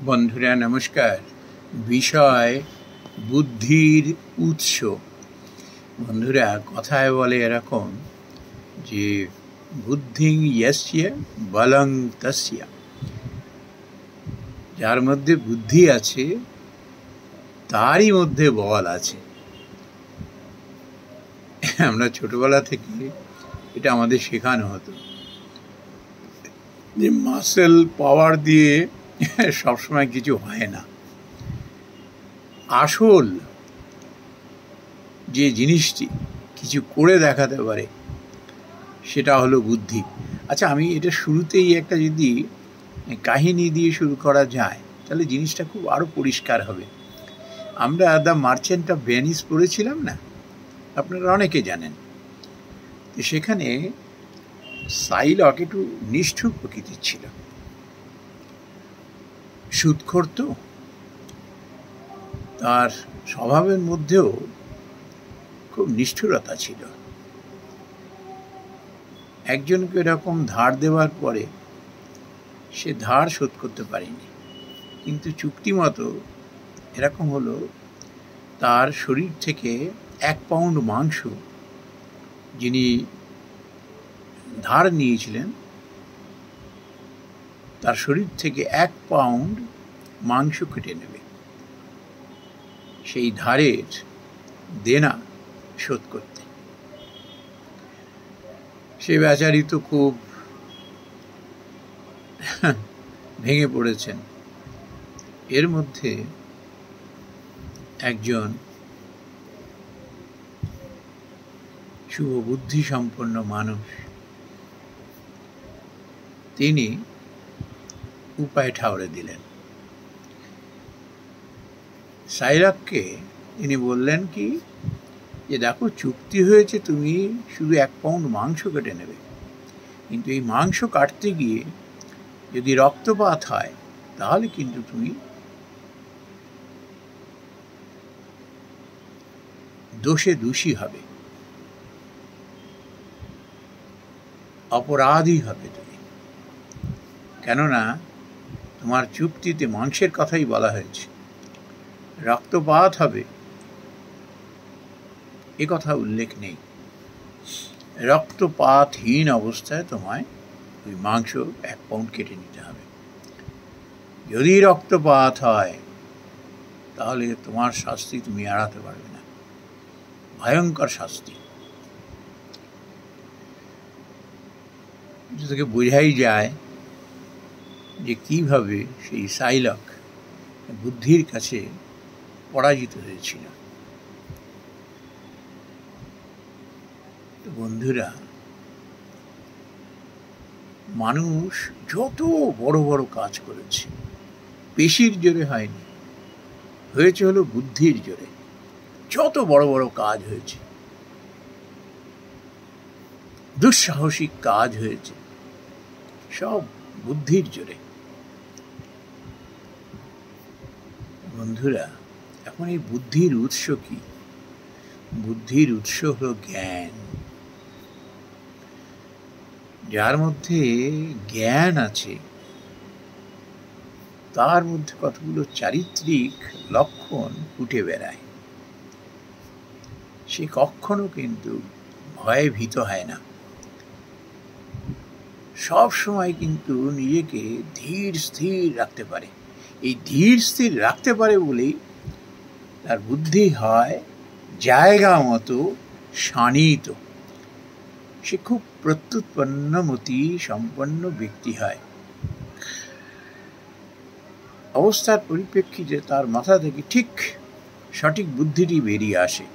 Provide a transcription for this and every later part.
বন্ধুরা নমস্কার। বিষয় বুদ্ধির উৎস। বন্ধুরা, কথায় বলে এরকম যে বুদ্ধিং ইয়স্য বলং তস্য। যার মধ্যে বুদ্ধি আছে তারই মধ্যে বল আছে। আমরা ছোটবেলা থেকে এটা আমাদের শেখানো হতো যে মাসেল পাওয়ার দিয়ে সবসময় কিছু হয় না। আসল যে জিনিসটি কিছু করে দেখাতে পারে সেটা হলো বুদ্ধি। আচ্ছা, আমি এটা শুরুতেই একটা যদি কাহিনী দিয়ে শুরু করা যায় তাহলে জিনিসটা খুব আরও পরিষ্কার হবে। আমরা দ্য মার্চেন্ট অফ ভেনিস পড়েছিলাম না, আপনারা অনেকে জানেন। তো সেখানে সাইলক একটু নিষ্ঠুর প্রকৃতির ছিল, সুদখোর। তো তার স্বভাবের মধ্যেও খুব নিষ্ঠুরতা ছিল। একজনকে এরকম ধার দেওয়ার পরে সে ধার শোধ করতে পারেনি, কিন্তু চুক্তি মতো এরকম হলো তার শরীর থেকে 1 পাউন্ড মাংস যিনি ধার নিয়েছিলেন তার শরীর থেকে 1 পাউন্ড মাংস কেটে নেবে সেই ধারের দেনা শোধ করতে। সে বেচারি তো খুব ভেঙে পড়েছেন। এর মধ্যে একজন শুভবুদ্ধি সম্পন্ন মানুষ, তিনি উপায় ঠাউরে দিলেন। সাইলককে তিনি বললেন কি, যে দেখো, চুক্তি হয়েছে তুমি শুধু 1 পাউন্ড মাংস কেটে নেবে, কিন্তু এই মাংস কাটতে গিয়ে যদি রক্তপাত হয় তাহলে কিন্তু তুমি দোষে দোষী হবে, অপরাধী হবে তুমি। কেননা তোমার চুক্তিতে মাংসের কথাই বলা হয়েছে, রক্তপাত হবে এ কথা উল্লেখ নেই। রক্তপাতহীন অবস্থায় তোমায় ওই মাংস 1 পাউন্ড কেটে নিতে হবে। যদি রক্তপাত হয় তাহলে তোমার শাস্তি তুমি এড়াতে পারবে না, ভয়ঙ্কর শাস্তি। এটা থেকে বোঝাই যায় যে কিভাবে সেই সাইলক বুদ্ধির কাছে পরাজিত হয়েছিল। তো বন্ধুরা, মানুষ যত বড় বড় কাজ করেছে পেশির জোরে হয়নি, হয়েছে হলো বুদ্ধির জোরে। যত বড় বড় কাজ হয়েছে, দুঃসাহসিক কাজ হয়েছে, সব বুদ্ধির জোরে। বন্ধুরা, এখন এই বুদ্ধির উৎস কি? বুদ্ধির উৎস হলো জ্ঞান। যার মধ্যে জ্ঞান আছে তার মধ্যে কতগুলো চারিত্রিক লক্ষণ ফুটে বেড়ায়। সে কখনো কিন্তু ভয়ে ভীত হয় না, সব সময় কিন্তু নিজেকে ধীর স্থির রাখতে পারে। এই ধীর স্থির রাখতে পারে বলেই তার বুদ্ধি হয় জায়গা মতো শানিত। সে খুব প্রত্যুৎপন্নমতি সম্পন্ন ব্যক্তি হয়। অবস্থার পরিপ্রেক্ষিতে তার মাথা থেকে ঠিক সঠিক বুদ্ধিটি বেরিয়ে আসে।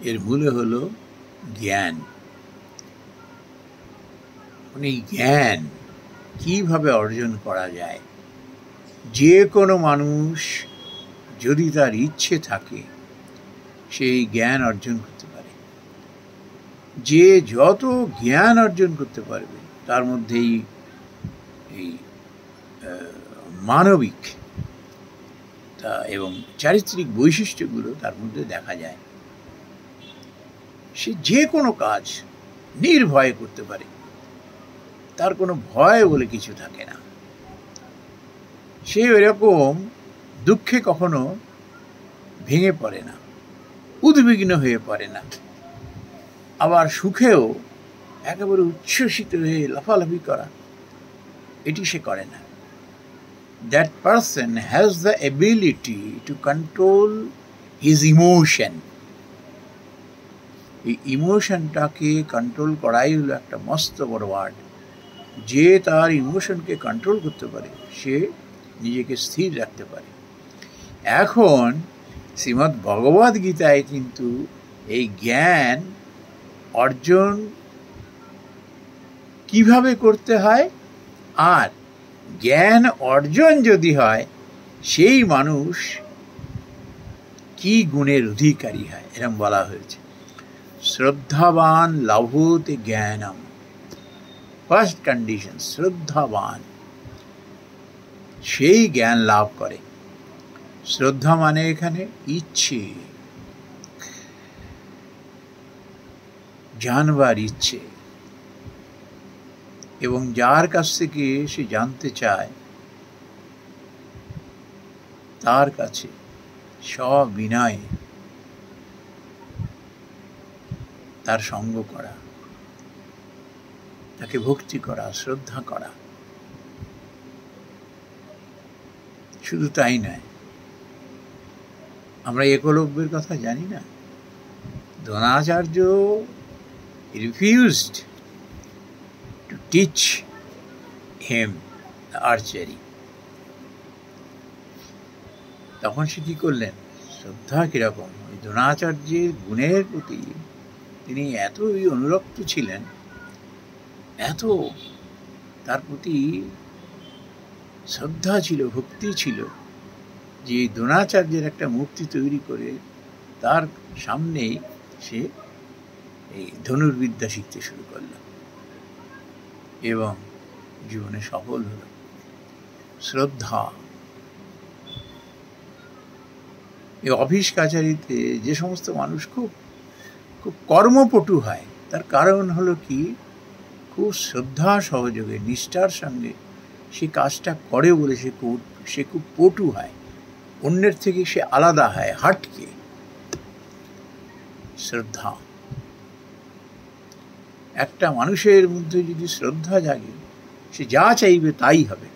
এর মূলে হলো জ্ঞান। এই জ্ঞান কিভাবে অর্জন করা যায়? যে কোনো মানুষ যদি তার ইচ্ছে থাকে সেই জ্ঞান অর্জন করতে পারে। যে যত জ্ঞান অর্জন করতে পারবে তার মধ্যেই এই মানবিক এবং চারিত্রিক বৈশিষ্ট্যগুলো তার মধ্যে দেখা যায়। সে যে কোনো কাজ নির্ভয়ে করতে পারে, তার কোনো ভয় বলে কিছু থাকে না। সে এরকম দুঃখে কখনো ভেঙে পড়ে না, উদ্বিগ্ন হয়ে পড়ে না, আবার সুখেও একেবারে উচ্ছ্বসিত হয়ে লাফালাফি করা এটি সে করে না। That person has the ability to control his emotion. এই ইমোশনটাকে কন্ট্রোল করাই হলো একটা মস্ত বড় ওয়ার্ড। যে তার ইমোশনকে কন্ট্রোল করতে পারে সে নিজেকে স্থির রাখতে পারে। এখন শ্রীমদ্ ভগবদ গীতায় কিন্তু এই জ্ঞান অর্জন কিভাবে করতে হয়, আর জ্ঞান অর্জন যদি হয় সেই মানুষ কি গুণের অধিকারী হয় এরকম বলা হয়েছে। শ্রদ্ধাবান লভতে জ্ঞানম, ফার্স্ট কন্ডিশন শ্রদ্ধাবান, সেই জ্ঞান লাভ করে। শ্রদ্ধা মানে এখানে ইচ্ছে, জানবার ইচ্ছে, এবং যার কাছ থেকে সে জানতে চায় তার কাছে সবিনয়ে তার সঙ্গ করা, তাকে ভক্তি করা, শ্রদ্ধা করা। শুধু তাই নয়, আমরা একলব্যের কথা জানি না? Dronacharya refused to teach him the archery. তখন সে কি করলেন? শ্রদ্ধা কিরকম, ওই দ্রোণাচার্যের গুণের প্রতি তিনি এতই অনুরক্ত ছিলেন, এত তার প্রতি শ্রদ্ধা ছিল, ভক্তি ছিল, যে দ্রোণাচার্যের একটা মূর্তি তৈরি করে তার সামনেই সে এই ধনুর্বিদ্যা শিখতে শুরু করল এবং জীবনে সফল হল। শ্রদ্ধা। এই অফিস কাছারিতে যে সমস্ত মানুষ খুব খুব কর্মপটু হয়, তার কারণ হলো কি, খুব শ্রদ্ধা সহযোগে নিষ্ঠার সঙ্গে সে কাজটা করে বলে সে খুব পটু হয়, অন্যের থেকে সে আলাদা হয়, হাটকে। শ্রদ্ধা। একটা মানুষের মধ্যে যদি শ্রদ্ধা জাগে, সে যা চাইবে তাই হবে।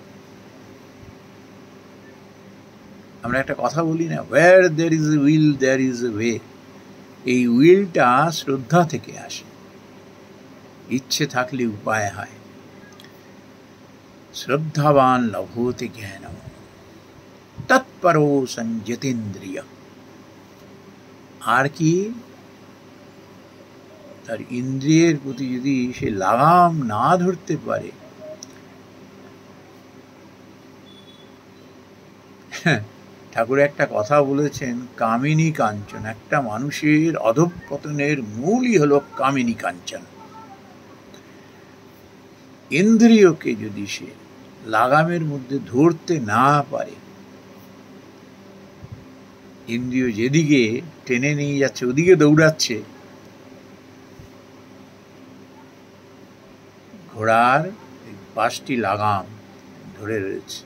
আমরা একটা কথা বলি না, where there is a will there is a way। এই উইলটা শ্রদ্ধা থেকে আসে, ইচ্ছে থাকলে উপায় হয়। শ্রদ্ধাবান লভতে জ্ঞানম তৎপরো সংযতেন্দ্রিয়। আর কি, তার ইন্দ্রিয়ের প্রতি যদি সে লাগাম না ধরতে পারে, ঠাকুর একটা কথা বলেছেন, কামিনী কাঞ্চন। একটা মানুষের অধঃপতনের মূলই হলো কামিনী কাঞ্চন। ইন্দ্রিয়কে যদি সে লাগামের মধ্যে ধরতে না পারে, ইন্দ্রিয় যেদিকে টেনে নিয়ে যাচ্ছে ওদিকে দৌড়াচ্ছে। ঘোড়ার 5টি লাগাম ধরে রয়েছে,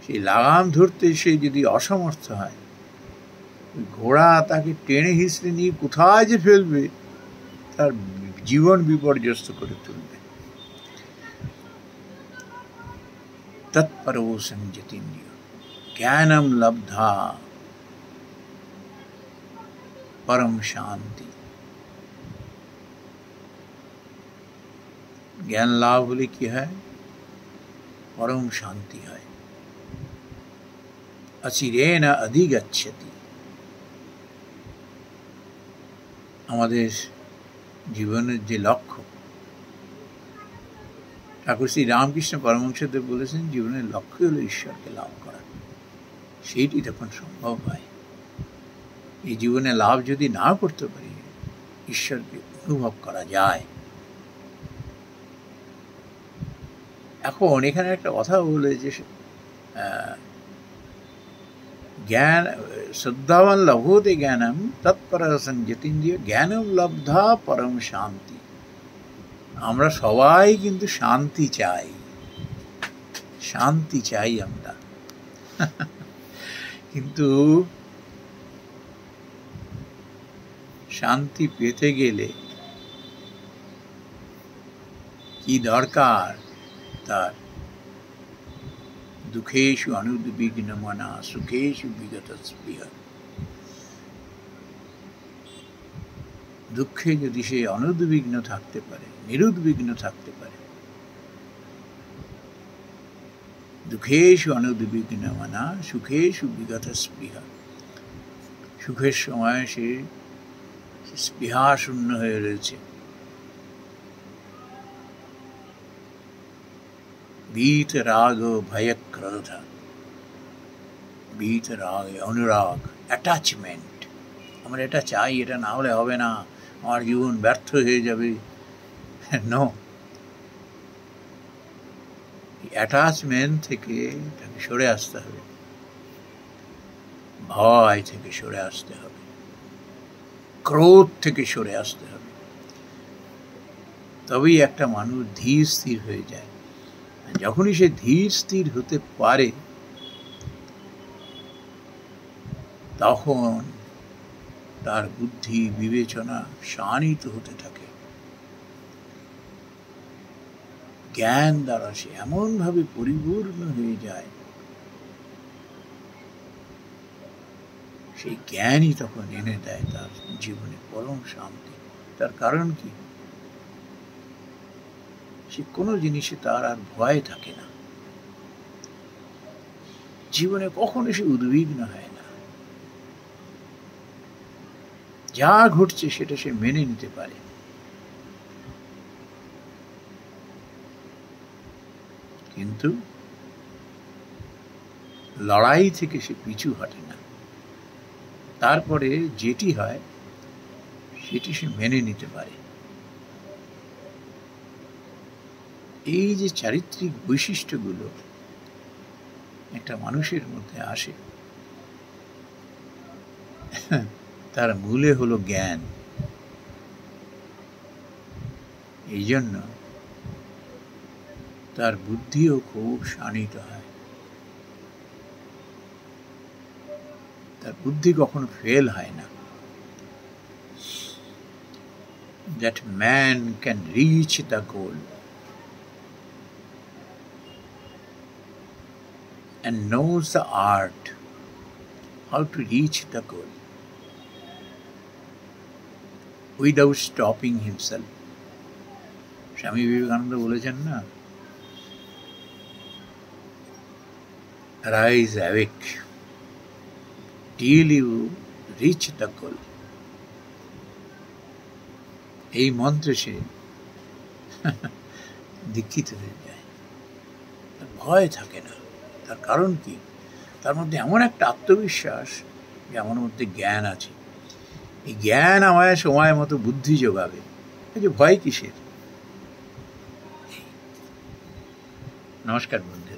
সেই লাগাম ধরতে সে যদি অসমর্থ হয়, ঘোড়া তাকে টেনে হিঁচড়ে নিয়ে কোথায় যে ফেলবে, তার জীবন বিপর্যস্ত করে তুলবে। তৎপরো সংযতেন্দ্রিয় জ্ঞানম লব্ধা পরম শান্তি। জ্ঞান লাভ হলে কি হয়? পরম শান্তি হয়। অচিরেণ অধিগচ্ছতি। আমাদের জীবনের যে লক্ষ্য, ঠাকুর শ্রী রামকৃষ্ণ পরমহংসদেব বলেছেন, জীবনের লক্ষ্য হলো ঈশ্বরকে লাভ করা। সেইটি তখন সম্ভব হয়। এই জীবনে লাভ যদি না করতে পারি, ঈশ্বরকে অনুভব করা যায়। এখন এখানে একটা কথা বলে যে জ্ঞান শ্রদ্ধাবান লভতে জ্ঞানম তৎপর সংযতেন্দ্রিয় জ্ঞানম লব্ধা পরম শান্তি। আমরা সবাই কিন্তু শান্তি চাই, শান্তি চাই আমরা, কিন্তু শান্তি পেতে গেলে কি দরকার তার? দুঃখেষু অনুদ্বিগ্ন মনা সুখেষু বিগত স্পৃহা। দুঃখে যদি সে অনুদ্বিগ্ন থাকতে পারে, নিরুদ্বিগ্ন থাকতে পারে, দুঃখেষু অনুদ্বিগ্ন মনা সুখেষু বিগত স্পৃহা, সুখের সময় সে স্পৃহা শূন্য হয়ে রয়েছে, ভীত রাগ ভয় ক্রোধ, ভীত রাগ অনুরাগ, অ্যাটাচমেন্ট, আমরা এটা চাই, এটা না হলে হবে না, আমার জীবন ব্যর্থ হয়ে যাবে। নো, অ্যাটাচমেন্ট থেকে তাকে সরে আসতে হবে, ভয় থেকে সরে আসতে হবে, ক্রোধ থেকে সরে আসতে হবে, তবেই একটা মানুষ ধীর স্থির হয়ে যায়। যখনই সে ধীর স্থির হতে পারে তখন তার বুদ্ধি বিবেচনা শানিত হতে থাকে, জ্ঞান দ্বারা সে এমনভাবে পরিপূর্ণ হয়ে যায়, সেই জ্ঞানই তখন এনে দেয় তার জীবনে পরম শান্তি। তার কারণ কি? সে কোনো জিনিসে তার আর ভয় থাকে না, জীবনে কখনো সে উদ্বিগ্ন হয় না, যা ঘটছে সেটা সে মেনে নিতে পারে। কিন্তু লড়াই থেকে সে পিছু হটে না, তারপরে যেটি হয় সেটি সে মেনে নিতে পারে। এই যে চারিত্রিক বৈশিষ্ট্যগুলো একটা মানুষের মধ্যে আসে, তার মূলে হলো জ্ঞান। এই জন্য তার বুদ্ধিও খুব শানিত হয়, তার বুদ্ধি কখনো ফেল হয় না। That man can reach the goal and knows the art how to reach the goal without stopping himself. Swami Vivekananda বলেছেন না, rise awake till you reach the goal. এই মন্ত্রে সে দীক্ষিত হয়ে যায়, তার ভয় থাকে না। তার কারণ কি? তার মধ্যে এমন একটা আত্মবিশ্বাস যে আমার মধ্যে জ্ঞান আছে, এই জ্ঞান আমায় সময় মতো বুদ্ধি যোগাবে, এই যে ভয় কিসের? নমস্কার বন্ধু।